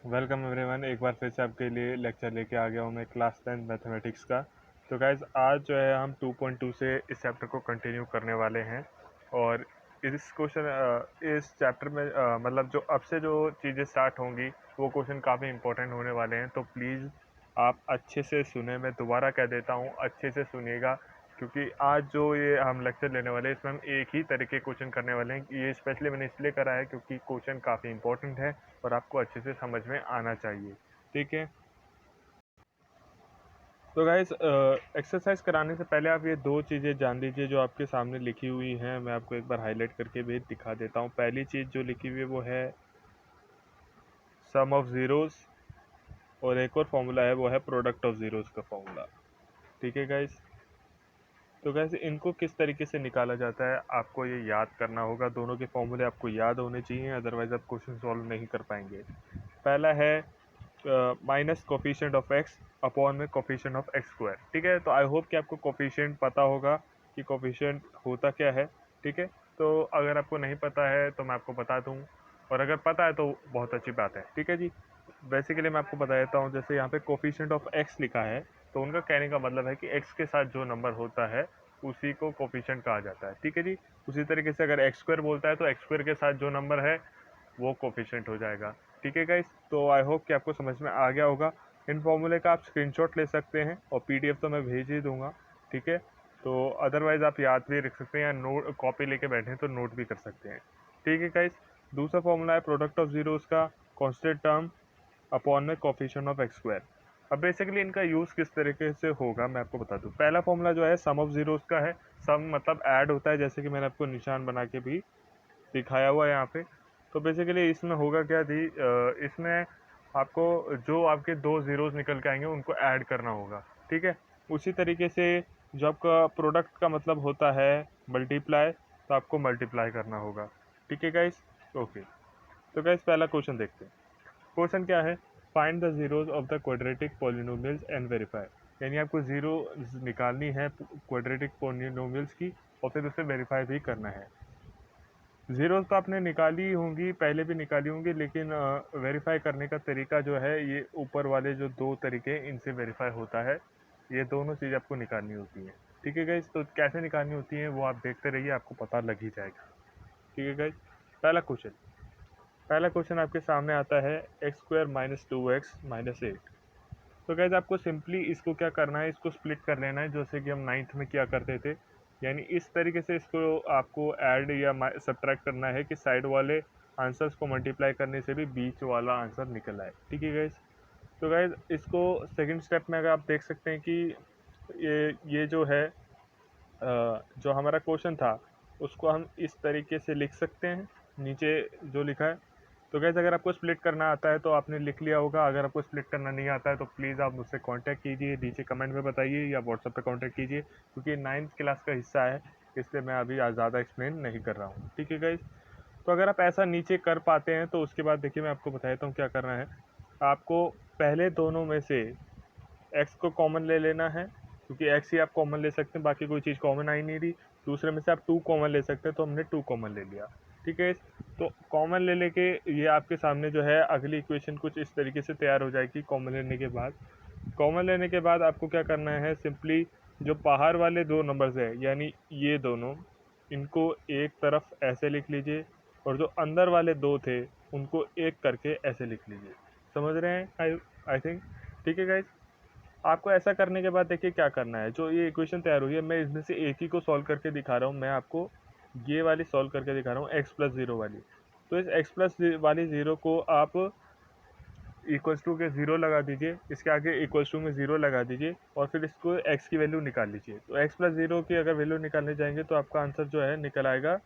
Welcome everyone. एक बार फिर से आपके लिए लेक्चर लेके आ गया हूँ मैं क्लास 10 मैथमेटिक्स का। तो गाइज आज जो है हम 2.2 से इस चैप्टर को कंटिन्यू करने वाले हैं। और इस चैप्टर में मतलब जो अब से जो चीज़ें स्टार्ट होंगी वो क्वेश्चन काफ़ी इंपॉर्टेंट होने वाले हैं। तो प्लीज़ आप अच्छे से सुने। मैं दोबारा कह देता हूँ, अच्छे से सुनिएगा, क्योंकि आज जो ये हम लेक्चर लेने वाले हैं इसमें हम एक ही तरह के क्वेश्चन करने वाले हैं। ये स्पेशली मैंने इसलिए करा है क्योंकि क्वेश्चन काफ़ी इंपॉर्टेंट है और आपको अच्छे से समझ में आना चाहिए। ठीक है। तो गाइस, एक्सरसाइज कराने से पहले आप ये दो चीज़ें जान लीजिए जो आपके सामने लिखी हुई हैं। मैं आपको एक बार हाईलाइट करके भी दिखा देता हूँ। पहली चीज़ जो लिखी हुई है वो है सम ऑफ ज़ीरोज़, और एक और फॉर्मूला है वो है प्रोडक्ट ऑफ ज़ीरोज़ का फॉर्मूला। ठीक है गाइस। तो गाइस, इनको किस तरीके से निकाला जाता है आपको ये याद करना होगा। दोनों के फॉर्मूले आपको याद होने चाहिए, अदरवाइज आप क्वेश्चन सॉल्व नहीं कर पाएंगे। पहला है minus coefficient of x upon में कोफिशिएंट ऑफ एक्स स्क्वायर। ठीक है। तो आई होप कि आपको कोफिशिएंट पता होगा कि कोफिशिएंट होता क्या है। ठीक है। तो अगर आपको नहीं पता है तो मैं आपको बता दूं, और अगर पता है तो बहुत अच्छी बात है। ठीक है जी। बेसिकली मैं आपको बता देता हूँ। जैसे यहाँ पे कोफिशिएंट ऑफ एक्स लिखा है, तो उनका कहने का मतलब है कि एक्स के साथ जो नंबर होता है उसी को कोफिशिएंट कहा जाता है। ठीक है जी। उसी तरीके से अगर एक्स स्क्वायर बोलता है तो एक्स स्क्वायर के साथ जो नंबर है वो कोफिशिएंट हो जाएगा। ठीक है गाइस। तो आई होप कि आपको समझ में आ गया होगा। इन फॉर्मूले का आप स्क्रीनशॉट ले सकते हैं और पीडीएफ तो मैं भेज ही दूंगा। ठीक है। तो अदरवाइज आप याद भी रख सकते हैं या नोट कॉपी लेके बैठे तो नोट भी कर सकते हैं। ठीक है गाइस। दूसरा फॉर्मूला है प्रोडक्ट ऑफ जीरोस का कांस्टेंट टर्म अपॉन में कोफिशिएंट ऑफ एक्स स्क्वायर। अब बेसिकली इनका यूज़ किस तरीके से होगा मैं आपको बता दूं। पहला फॉर्मूला जो है सम ऑफ जीरोस का है। सम मतलब ऐड होता है, जैसे कि मैंने आपको निशान बना के भी दिखाया हुआ है यहाँ पे। तो बेसिकली इसमें होगा क्या थी, इसमें आपको जो आपके दो ज़ीरोज़ निकल के आएंगे उनको ऐड करना होगा। ठीक है। उसी तरीके से जो आपका प्रोडक्ट का मतलब होता है मल्टीप्लाई, तो आपको मल्टीप्लाई करना होगा। ठीक है गाइस। ओके। तो गाइस, पहला क्वेश्चन देखते हैं। क्वेश्चन क्या है? Find the zeros of the quadratic polynomials and verify. यानी आपको जीरो निकालनी है क्वाड्रेटिक पॉलिनोमियल्स की, और फिर उसे वेरीफाई भी करना है। ज़ीरोज़ तो आपने निकाली होंगी, पहले भी निकाली होंगी, लेकिन वेरीफाई करने का तरीका जो है ये ऊपर वाले जो दो तरीके इनसे वेरीफाई होता है। ये दोनों चीज़ आपको निकालनी होती है। ठीक है गाइस। तो कैसे निकालनी होती है वो आप देखते रहिए, आपको पता लग ही जाएगा। ठीक है गाइस। पहला क्वेश्चन आपके सामने आता है x square minus 2x minus 8। तो गाइज आपको सिंपली इसको क्या करना है, इसको स्प्लिट कर लेना है, जैसे कि हम नाइन्थ में क्या करते थे। यानी इस तरीके से इसको आपको ऐड या सब्ट्रैक्ट करना है कि साइड वाले आंसर्स को मल्टीप्लाई करने से भी बीच वाला आंसर निकल आए। ठीक है गाइज। तो गाइज इसको सेकंड स्टेप में अगर आप देख सकते हैं कि ये जो है जो हमारा क्वेश्चन था उसको हम इस तरीके से लिख सकते हैं, नीचे जो लिखा है। तो गैस अगर आपको स्प्लिट करना आता है तो आपने लिख लिया होगा। अगर आपको स्प्लिट करना नहीं आता है तो प्लीज़ आप मुझसे कांटेक्ट कीजिए, नीचे कमेंट में बताइए या व्हाट्सएप पे कांटेक्ट कीजिए, क्योंकि नाइन्थ क्लास का हिस्सा है, इसलिए मैं अभी ज़्यादा एक्सप्लेन नहीं कर रहा हूँ। ठीक है गाइज। तो अगर आप ऐसा नीचे कर पाते हैं तो उसके बाद देखिए मैं आपको बताता हूँ क्या करना है। आपको पहले दोनों में से एक्स को कॉमन ले लेना है, क्योंकि एक्स ही आप कॉमन ले सकते हैं, बाकी कोई चीज़ कॉमन आ ही नहीं रही। दूसरे में से आप टू कॉमन ले सकते हैं, तो हमने टू कॉमन ले लिया। ठीक है। तो कॉमन ले लेके ये आपके सामने जो है अगली इक्वेशन कुछ इस तरीके से तैयार हो जाएगी। कॉमन लेने के बाद आपको क्या करना है, सिंपली जो बाहर वाले दो नंबर्स है यानी ये दोनों, इनको एक तरफ ऐसे लिख लीजिए, और जो अंदर वाले दो थे उनको एक करके ऐसे लिख लीजिए। समझ रहे हैं? I think. ठीक है गाइज। आपको ऐसा करने के बाद देखिए क्या करना है। जो ये इक्वेशन तैयार हुई है मैं इसमें से एक ही को सॉल्व करके दिखा रहा हूँ। मैं आपको ये वाली सॉल्व करके दिखा रहा हूँ, एक्स प्लस ज़ीरो वाली। तो इस एक्स प्लस वाली ज़ीरो को आप इक्वल्स टू के ज़ीरो लगा दीजिए, इसके आगे इक्वल्स टू में ज़ीरो लगा दीजिए, और फिर इसको एक्स की वैल्यू निकाल लीजिए। तो एक्स प्लस ज़ीरो की अगर वैल्यू निकालने जाएंगे तो आपका आंसर जो है निकल आएगा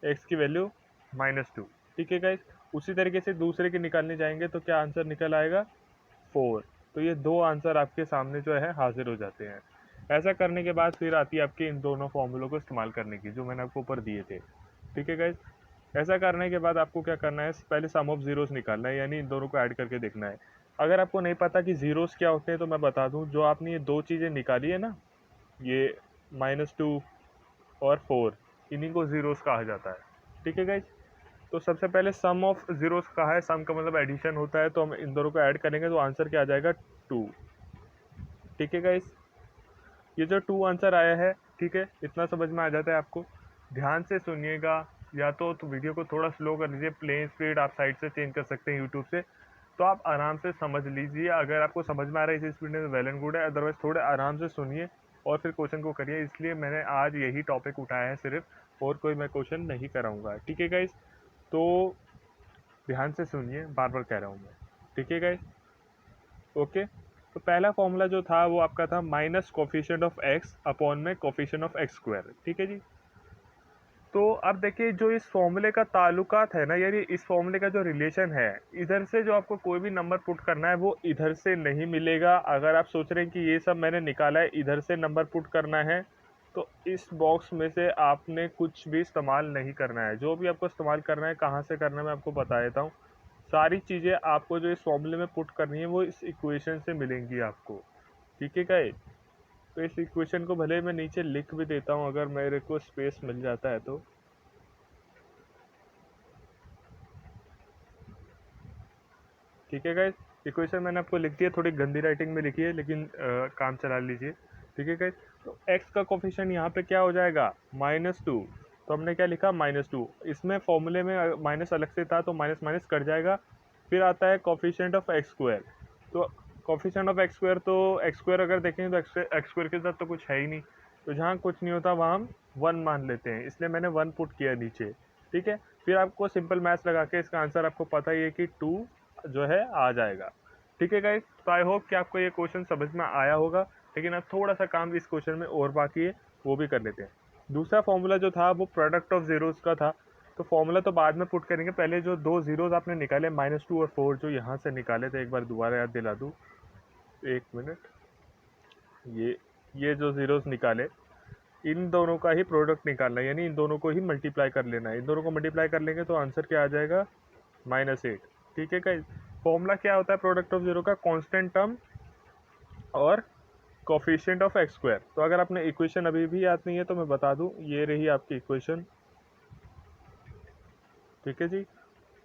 एक्स की वैल्यू -2। ठीक है गाइस। उसी तरीके से दूसरे की निकालने जाएंगे तो क्या आंसर निकल आएगा, 4। तो ये दो आंसर आपके सामने जो है हाजिर हो जाते हैं। ऐसा करने के बाद फिर आती है आपके इन दोनों फॉर्मूलों को इस्तेमाल करने की, जो मैंने आपको ऊपर दिए थे। ठीक है गाइज। ऐसा करने के बाद आपको क्या करना है, पहले सम ऑफ ज़ीरोस निकालना है, यानी इन दोनों को ऐड करके देखना है। अगर आपको नहीं पता कि ज़ीरोस क्या होते हैं तो मैं बता दूं, जो आपने ये दो चीज़ें निकाली है ना, ये -2 और 4, इन्हीं को ज़ीरोस कहा जाता है। ठीक है गाइज। तो सबसे पहले सम ऑफ जीरोस कहा है, सम का मतलब एडिशन होता है, तो हम इन दोनों को ऐड करेंगे तो आंसर क्या आ जाएगा 2। ठीक है गाइस, ये जो 2 आंसर आया है, ठीक है, इतना समझ में आ जाता है आपको। ध्यान से सुनिएगा, या तो वीडियो को थोड़ा स्लो कर लीजिए, प्ले स्पीड आप साइड से चेंज कर सकते हैं यूट्यूब से, तो आप आराम से समझ लीजिए। अगर आपको समझ में आ रहा है इस स्पीड में तो वेल एंड गुड है, अदरवाइज थोड़े आराम से सुनिए और फिर क्वेश्चन को करिए। इसलिए मैंने आज यही टॉपिक उठाया है सिर्फ, और कोई मैं क्वेश्चन नहीं कराऊंगा। ठीक है गाइस, तो ध्यान से सुनिए, बार बार कह रहा हूँ मैं। ठीक है गाइस, ओके। तो पहला फॉर्मूला जो था वो आपका था minus coefficient of x upon में कोफिशिएंट ऑफ एक्स स्क्वायर। ठीक है जी। तो अब देखिए, जो इस फॉर्मूले का ताल्लुकात है ना, यानी इस फॉर्मूले का जो रिलेशन है, इधर से जो आपको कोई भी नंबर पुट करना है वो इधर से नहीं मिलेगा। अगर आप सोच रहे हैं कि ये सब मैंने निकाला है इधर से नंबर पुट करना है, तो इस बॉक्स में से आपने कुछ भी इस्तेमाल नहीं करना है। जो भी आपको इस्तेमाल करना है, कहाँ से करना है, मैं आपको बता देता हूँ। सारी चीज़ें आपको जो इस फॉर्मूले में पुट करनी है वो इस इक्वेशन से मिलेंगी आपको। ठीक है गाइस, तो इस इक्वेशन को भले मैं नीचे लिख भी देता हूँ अगर मेरे को स्पेस मिल जाता है तो। ठीक है गाइस, इक्वेशन मैंने आपको लिख दिया, थोड़ी गंदी राइटिंग में लिखी है, लेकिन काम चला लीजिए। ठीक है गाइस, तो x का कोफिशिएंट यहाँ पे क्या हो जाएगा -2। तो हमने क्या लिखा -2, इसमें फॉर्मूले में माइनस अलग से था तो माइनस माइनस कट जाएगा। फिर आता है कोफिशिएंट ऑफ एक्स स्क्वायर। तो कोफिशिएंट ऑफ एक्स स्क्वायर, तो एक्स स्क्वायर अगर देखें तो एक्स स्क्वायर के साथ तो कुछ है ही नहीं, तो जहाँ कुछ नहीं होता वहाँ हम 1 मान लेते हैं, इसलिए मैंने 1 पुट किया नीचे। ठीक है, फिर आपको सिंपल मैथ्स लगा के इसका आंसर आपको पता ही है कि 2 जो है आ जाएगा। ठीक है गाइस, तो आई होप कि आपको ये क्वेश्चन समझ में आया होगा, लेकिन अब थोड़ा सा काम इस क्वेश्चन में और बाकी है, वो भी कर लेते हैं। दूसरा फॉर्मूला जो था वो प्रोडक्ट ऑफ जीरोस का था, तो फॉर्मूला तो बाद में पुट करेंगे, पहले जो दो जीरोस आपने निकाले -2 और 4 जो यहाँ से निकाले थे, एक बार दोबारा याद दिला दूँ, एक मिनट। ये जो जीरोस निकाले, इन दोनों का ही प्रोडक्ट निकालना है, यानी इन दोनों को ही मल्टीप्लाई कर लेना है। इन दोनों को मल्टीप्लाई कर लेंगे तो आंसर क्या आ जाएगा -8। ठीक है गाइस, फॉर्मूला क्या होता है प्रोडक्ट ऑफ जीरो का, कांस्टेंट टर्म और कोफिशिएंट ऑफ एक्स स्क्वायर। तो अगर आपने इक्वेशन अभी भी याद नहीं है तो मैं बता दूं, ये रही आपकी इक्वेशन। ठीक है जी,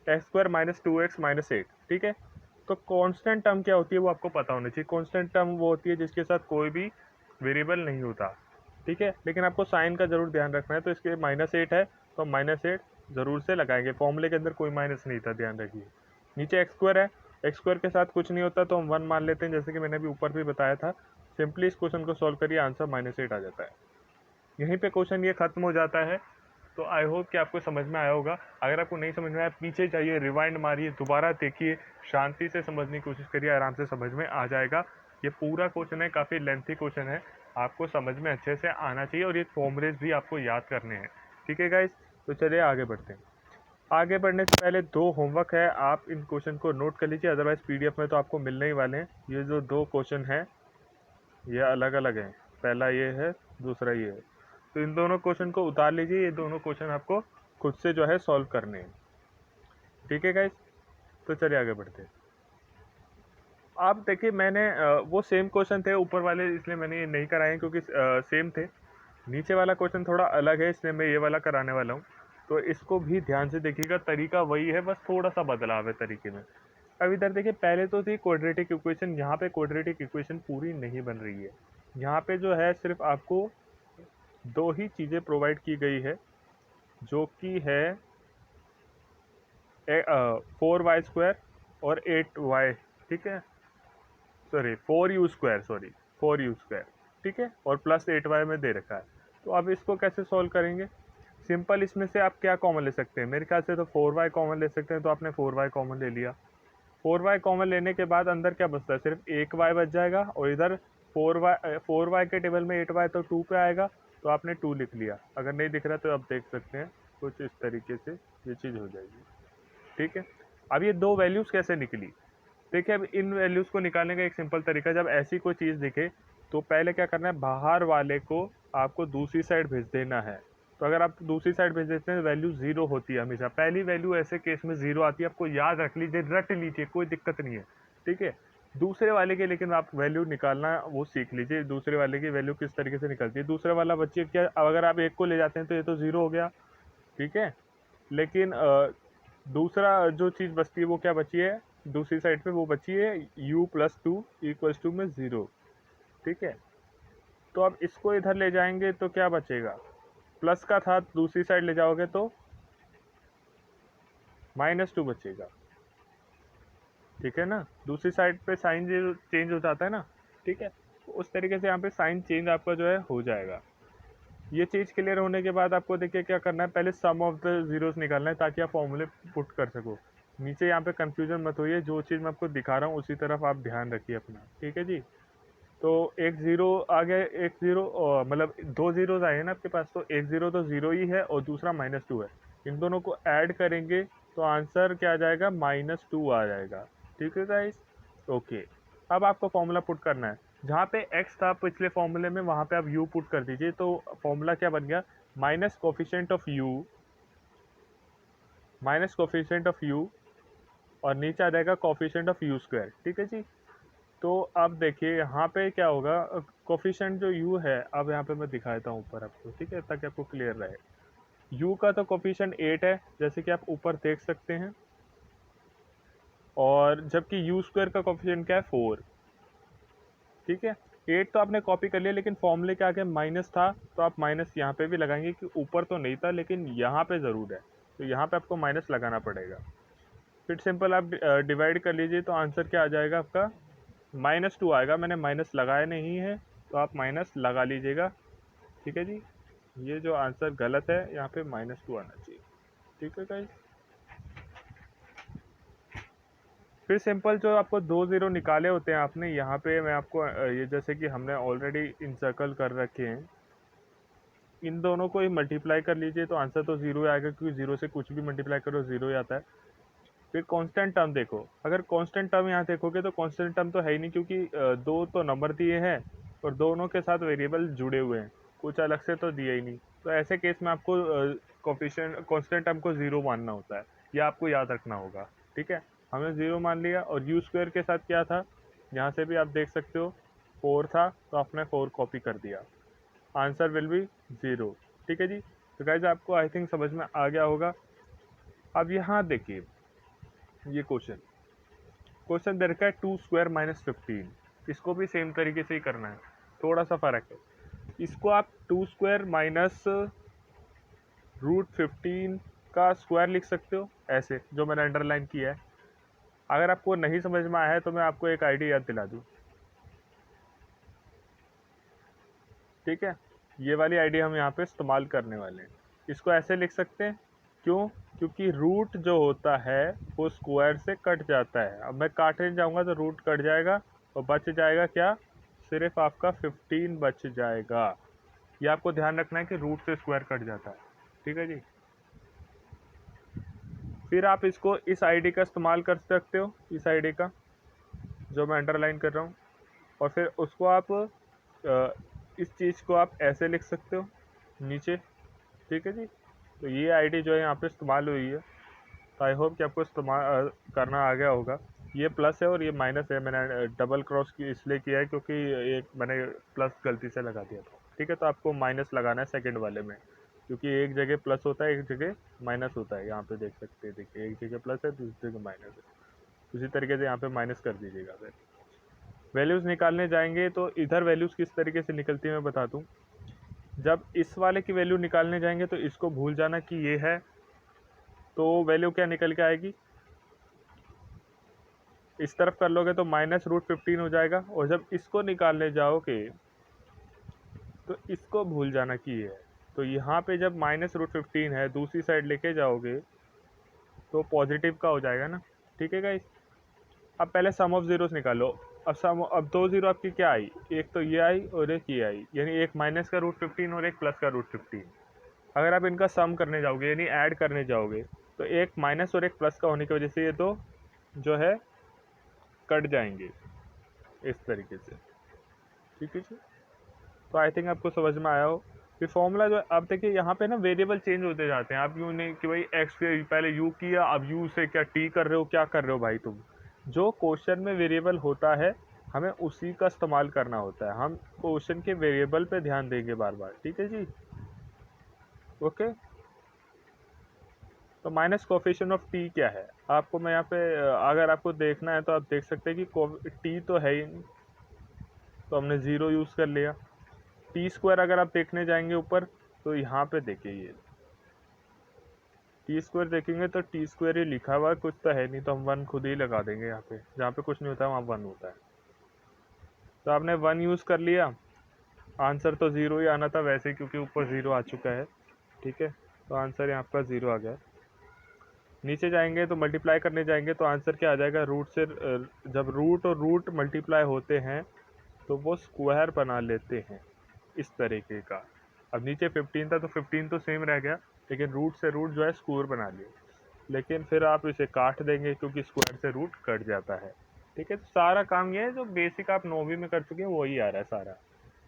एक्स स्क्वायर -2x -8। ठीक है, तो कांस्टेंट टर्म क्या होती है वो आपको पता होना चाहिए। कांस्टेंट टर्म वो होती है जिसके साथ कोई भी वेरिएबल नहीं होता। ठीक है, लेकिन आपको साइन का जरूर ध्यान रखना है, तो इसके -8 है तो -8 जरूर से लगाएंगे, फॉर्मूले के अंदर कोई माइनस नहीं था, ध्यान रखिए। नीचे एक्स स्क्वायर है, एक्स स्क्वायर के साथ कुछ नहीं होता तो हम 1 मान लेते हैं, जैसे कि मैंने अभी ऊपर भी बताया था। सिंपली इस क्वेश्चन को सॉल्व करिए, आंसर -8 आ जाता है। यहीं पे क्वेश्चन ये खत्म हो जाता है। तो आई होप कि आपको समझ में आया होगा। अगर आपको नहीं समझ में आया, पीछे जाइए, रिवाइंड मारिए, दोबारा देखिए, शांति से समझने की कोशिश करिए, आराम से समझ में आ जाएगा। ये पूरा क्वेश्चन है, काफ़ी लेंथी क्वेश्चन है, आपको समझ में अच्छे से आना चाहिए, और ये फॉर्मूलेज भी आपको याद करने हैं। ठीक है गाइस, तो चलिए आगे बढ़ते हैं। आगे बढ़ने से पहले 2 होमवर्क है, आप इन क्वेश्चन को नोट कर लीजिए, अदरवाइज पीडीएफ में तो आपको मिलने ही वाले हैं। ये जो 2 क्वेश्चन हैं ये अलग अलग हैं, पहला ये है, दूसरा ये है। तो इन दोनों क्वेश्चन को उतार लीजिए, ये दोनों क्वेश्चन आपको खुद से जो है सॉल्व करने हैं। ठीक है गाइस, तो चलिए आगे बढ़ते हैं। आप देखिए, मैंने वो सेम क्वेश्चन थे ऊपर वाले, इसलिए मैंने ये नहीं कराए क्योंकि सेम थे। नीचे वाला क्वेश्चन थोड़ा अलग है, इसलिए मैं ये वाला कराने वाला हूँ। तो इसको भी ध्यान से देखिएगा, तरीका वही है, बस थोड़ा सा बदलाव है तरीके में। अब इधर देखिए, पहले तो थी क्वाड्रेटिक इक्वेशन, यहाँ पे क्वाड्रेटिक इक्वेशन पूरी नहीं बन रही है। यहाँ पे जो है सिर्फ आपको 2 ही चीज़ें प्रोवाइड की गई है, जो कि है 4y² और 8y। ठीक है, सॉरी 4u², सॉरी 4u²। ठीक है, और प्लस 8y में दे रखा है। तो अब इसको कैसे सॉल्व करेंगे? सिंपल, इसमें से आप क्या कॉमन ले सकते हैं? मेरे ख्याल से तो 4y कॉमन ले सकते हैं, तो आपने 4y कॉमन ले लिया। 4y कॉमन लेने के बाद अंदर क्या बचता है? सिर्फ एक y बच जाएगा, और इधर 4y के टेबल में 8y तो 2 पे आएगा, तो आपने 2 लिख लिया। अगर नहीं दिख रहा तो आप देख सकते हैं, कुछ इस तरीके से ये चीज़ हो जाएगी। ठीक है, अब ये 2 वैल्यूज़ कैसे निकली? देखिए, अब इन वैल्यूज़ को निकालने का एक सिंपल तरीका, जब ऐसी कोई चीज़ दिखे तो पहले क्या करना है, बाहर वाले को आपको दूसरी साइड भेज देना है। तो अगर आप दूसरी साइड भेज देते हैं, वैल्यू 0 होती है हमेशा। पहली वैल्यू ऐसे केस में 0 आती है, आपको याद रख लीजिए, रट लीजिए, कोई दिक्कत नहीं है। ठीक है, दूसरे वाले के लेकिन आप वैल्यू निकालना वो सीख लीजिए, दूसरे वाले की वैल्यू किस तरीके से निकलती है। दूसरे वाला बच्चे क्या, अगर आप 1 को ले जाते हैं तो ये तो 0 हो गया। ठीक है, लेकिन दूसरा जो चीज़ बचती है वो क्या बची है, दूसरी साइड पे वो बची है u+2 इक्वल्स टू में 0, ठीक है। तो अब इसको इधर ले जाएंगे तो क्या बचेगा, प्लस का था, दूसरी साइड ले जाओगे तो -2 बचेगा, ठीक है ना। दूसरी साइड पे साइन चेंज हो जाता है ना, ठीक है। तो उस तरीके से यहाँ पे साइन चेंज आपका जो है हो जाएगा। ये चीज़ क्लियर होने के बाद आपको देखिए क्या करना है, पहले सम ऑफ द जीरोस निकालना है ताकि आप फॉर्मूले पुट कर सको। नीचे यहाँ पे कंफ्यूजन मत होइए, जो चीज़ मैं आपको दिखा रहा हूँ उसी तरफ आप ध्यान रखिए अपना, ठीक है जी। तो एक ज़ीरो आ गया, एक ज़ीरो मतलब दो ज़ीरोज़ आए हैं ना आपके पास, तो एक ज़ीरो तो ज़ीरो ही है और दूसरा -2 है। इन दोनों को ऐड करेंगे तो आंसर क्या आ जाएगा, -2 आ जाएगा, ठीक है गाइस। ओके, अब आपको फॉर्मूला पुट करना है, जहाँ पे x था पिछले फॉर्मूले में वहाँ पे आप u पुट कर दीजिए। तो फॉर्मूला क्या बन गया, माइनस कोफिशिएंट ऑफ u और नीचे आ जाएगा कोफिशिएंट ऑफ u², ठीक है जी। तो अब देखिए यहाँ पे क्या होगा, कोफिशिएंट जो u है, अब यहाँ पे मैं दिखाता हूँ ऊपर आपको, ठीक है, ताकि आपको क्लियर रहे। u का तो कोफिशिएंट 8 है, जैसे कि आप ऊपर देख सकते हैं, और जबकि u² का कोफिशिएंट क्या है, 4, ठीक है। 8 तो आपने कॉपी कर लिया, लेकिन फॉर्मूले के आगे माइनस था तो आप माइनस यहाँ पे भी लगाएंगे कि ऊपर तो नहीं था लेकिन यहाँ पे ज़रूर है, तो यहाँ पे आपको माइनस लगाना पड़ेगा। फिर सिंपल आप डिवाइड कर लीजिए तो आंसर क्या आ जाएगा आपका, -2 आएगा। मैंने माइनस लगाया नहीं है तो आप माइनस लगा लीजिएगा, ठीक है जी। ये जो आंसर गलत है, यहाँ पे -2 आना चाहिए, ठीक है गाइस। फिर सिंपल जो आपको 2 ज़ीरो निकाले होते हैं आपने, यहाँ पे मैं आपको ये जैसे कि हमने ऑलरेडी इंसर्कल कर रखे हैं, इन दोनों को ही मल्टीप्लाई कर लीजिए तो आंसर तो 0 आएगा, क्योंकि 0 से कुछ भी मल्टीप्लाई करो 0 ही आता है। फिर कांस्टेंट टर्म देखो, अगर कांस्टेंट टर्म यहाँ देखोगे तो कांस्टेंट टर्म तो है ही नहीं, क्योंकि दो तो नंबर दिए हैं और दोनों के साथ वेरिएबल जुड़े हुए हैं, कुछ अलग से तो दिए ही नहीं। तो ऐसे केस में आपको कोफिशिएंट कांस्टेंट टर्म को 0 मानना होता है, यह आपको याद रखना होगा, ठीक है। हमने 0 मान लिया, और u² के साथ क्या था, यहाँ से भी आप देख सकते हो 4 था, तो आपने 4 कॉपी कर दिया, आंसर विल बी 0, ठीक है जी। तो गाइस आपको आई थिंक समझ में आ गया होगा। अब यहाँ देखिए, ये क्वेश्चन दे रखा है 2² - 15, इसको भी सेम तरीके से ही करना है, थोड़ा सा फ़र्क है। इसको आप 2² -√15 का स्क्वायर लिख सकते हो, ऐसे जो मैंने अंडरलाइन किया है। अगर आपको नहीं समझ में आया है तो मैं आपको एक आइडिया याद दिला दूँ, ठीक है। ये वाली आइडिया हम यहाँ पे इस्तेमाल करने वाले हैं। इसको ऐसे लिख सकते हैं, क्यों, क्योंकि रूट जो होता है वो स्क्वायर से कट जाता है। अब मैं काटने जाऊँगा तो रूट कट जाएगा और बच जाएगा क्या, सिर्फ आपका 15 बच जाएगा। ये आपको ध्यान रखना है कि रूट से स्क्वायर कट जाता है, ठीक है जी। फिर आप इसको इस आईडी का इस्तेमाल कर सकते हो, इस आईडी का जो मैं अंडरलाइन कर रहा हूँ, और फिर उसको आप इस चीज़ को आप ऐसे लिख सकते हो नीचे, ठीक है जी। तो ये आईडी जो है यहाँ पे इस्तेमाल हुई है, तो आई होप कि आपको इस्तेमाल करना आ गया होगा। ये प्लस है और ये माइनस है, मैंने डबल क्रॉस इसलिए किया है क्योंकि एक मैंने प्लस गलती से लगा दिया था, ठीक है। तो आपको माइनस लगाना है सेकंड वाले में, क्योंकि एक जगह प्लस होता है, एक जगह माइनस होता है। यहाँ पे देख सकते हैं, देखिए एक जगह प्लस है, दूसरी जगह माइनस है, उसी तरीके से यहाँ पे माइनस कर दीजिएगा। फिर वैल्यूज़ निकालने जाएंगे तो इधर वैल्यूज़ किस तरीके से निकलती है मैं बता दूँ। जब इस वाले की वैल्यू निकालने जाएंगे तो इसको भूल जाना कि ये है, तो वैल्यू क्या निकल के आएगी, इस तरफ कर लोगे तो -√15 हो जाएगा, और जब इसको निकालने जाओगे तो इसको भूल जाना कि ये है। तो यहाँ पे जब -√15 है, दूसरी साइड लेके जाओगे तो पॉजिटिव का हो जाएगा ना, ठीक है गाइस। अब पहले सम ऑफ ज़ीरोस निकालो। अब दो ज़ीरो आपकी क्या आई, एक तो ये आई और एक ये आई, यानी एक माइनस का √15 और एक प्लस का √15। अगर आप इनका सम करने जाओगे यानी ऐड करने जाओगे तो एक माइनस और एक प्लस का होने की वजह से ये दो जो है कट जाएंगे इस तरीके से, ठीक है जी। तो आई थिंक आपको समझ में आया हो। फिर फॉर्मूला जो अब देखिए यहाँ पे ना वेरिएबल चेंज होते जाते हैं। आप यूँ नहीं कि भाई एक्स पे पहले यू किया, अब यू से क्या टी कर रहे हो, क्या कर रहे हो भाई तुम। जो क्वेश्चन में वेरिएबल होता है हमें उसी का इस्तेमाल करना होता है। हम क्वेश्चन के वेरिएबल पे ध्यान देंगे बार बार, ठीक है जी। ओके, तो माइनस कोफिशिएंट ऑफ टी क्या है, आपको मैं यहाँ पे अगर आपको देखना है तो आप देख सकते हैं कि टी तो है ही नहीं, तो हमने ज़ीरो यूज़ कर लिया। टी स्क्वायर अगर आप देखने जाएंगे ऊपर तो यहाँ पे देखिए ये टी स्क्वायर देखेंगे तो टी स्क्वायर ही लिखा हुआ है, कुछ तो है नहीं, तो हम वन खुद ही लगा देंगे यहाँ पे, जहाँ पे कुछ नहीं होता है वहाँ वन होता है। तो आपने वन यूज़ कर लिया, आंसर तो ज़ीरो ही आना था वैसे क्योंकि ऊपर ज़ीरो आ चुका है, ठीक है। तो आंसर यहाँ पर ज़ीरो आ गया। नीचे जाएंगे तो मल्टीप्लाई करने जाएंगे तो आंसर क्या आ जाएगा, रूट से जब रूट और रूट मल्टीप्लाई होते हैं तो वो स्क्वायर बना लेते हैं, इस तरीके का। अब नीचे 15 था तो 15 तो सेम रह गया, लेकिन रूट से रूट जो है स्क्वायर बना लिया, लेकिन फिर आप इसे काट देंगे क्योंकि स्क्वायर से रूट कट जाता है, ठीक है। तो सारा काम ये है जो बेसिक आप 9वीं में कर चुके हैं वही आ रहा है सारा,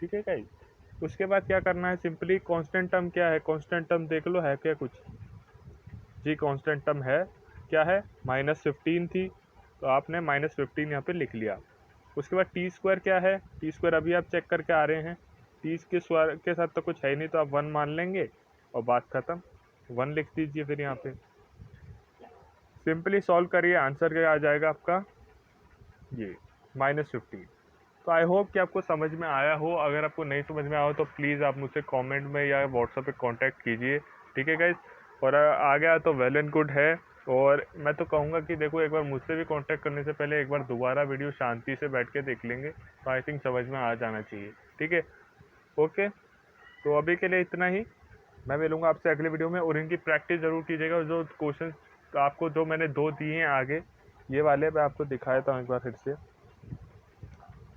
ठीक है गाइस। उसके बाद क्या करना है, सिंपली कांस्टेंट टर्म क्या है, कांस्टेंट टर्म देख लो है क्या कुछ जी। कांस्टेंट टर्म है क्या है, -15 थी तो आपने -15 यहाँ पे लिख लिया। उसके बाद टी स्क्वायर क्या है, टी स्क्वायर अभी आप चेक करके आ रहे हैं, टी के स्क्वायर के साथ तो कुछ है ही नहीं तो आप वन मान लेंगे और बात ख़त्म, वन लिख दीजिए फिर यहाँ पे। सिंपली सॉल्व करिए, आंसर क्या आ जाएगा आपका ये -15। तो आई होप कि आपको समझ में आया हो। अगर आपको नहीं समझ में आया हो तो प्लीज़ आप मुझसे कमेंट में या व्हाट्सएप पे कांटेक्ट कीजिए, ठीक है गाइस। और आ गया तो वेल एंड गुड है। और मैं तो कहूँगा कि देखो एक बार मुझसे भी कांटेक्ट करने से पहले एक बार दोबारा वीडियो शांति से बैठ के देख लेंगे तो आई थिंक समझ में आ जाना चाहिए, ठीक है। ओके, तो अभी के लिए इतना ही। मैं मिलूँगा आपसे अगले वीडियो में, और इनकी प्रैक्टिस ज़रूर कीजिएगा। जो क्वेश्चन आपको जो मैंने 2 दिए हैं आगे, ये वाले मैं आपको दिखाया था एक बार फिर से,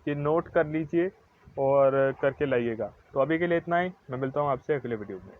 कि नोट कर लीजिए और करके लाइएगा। तो अभी के लिए इतना ही, मैं मिलता हूँ आपसे अगले वीडियो में।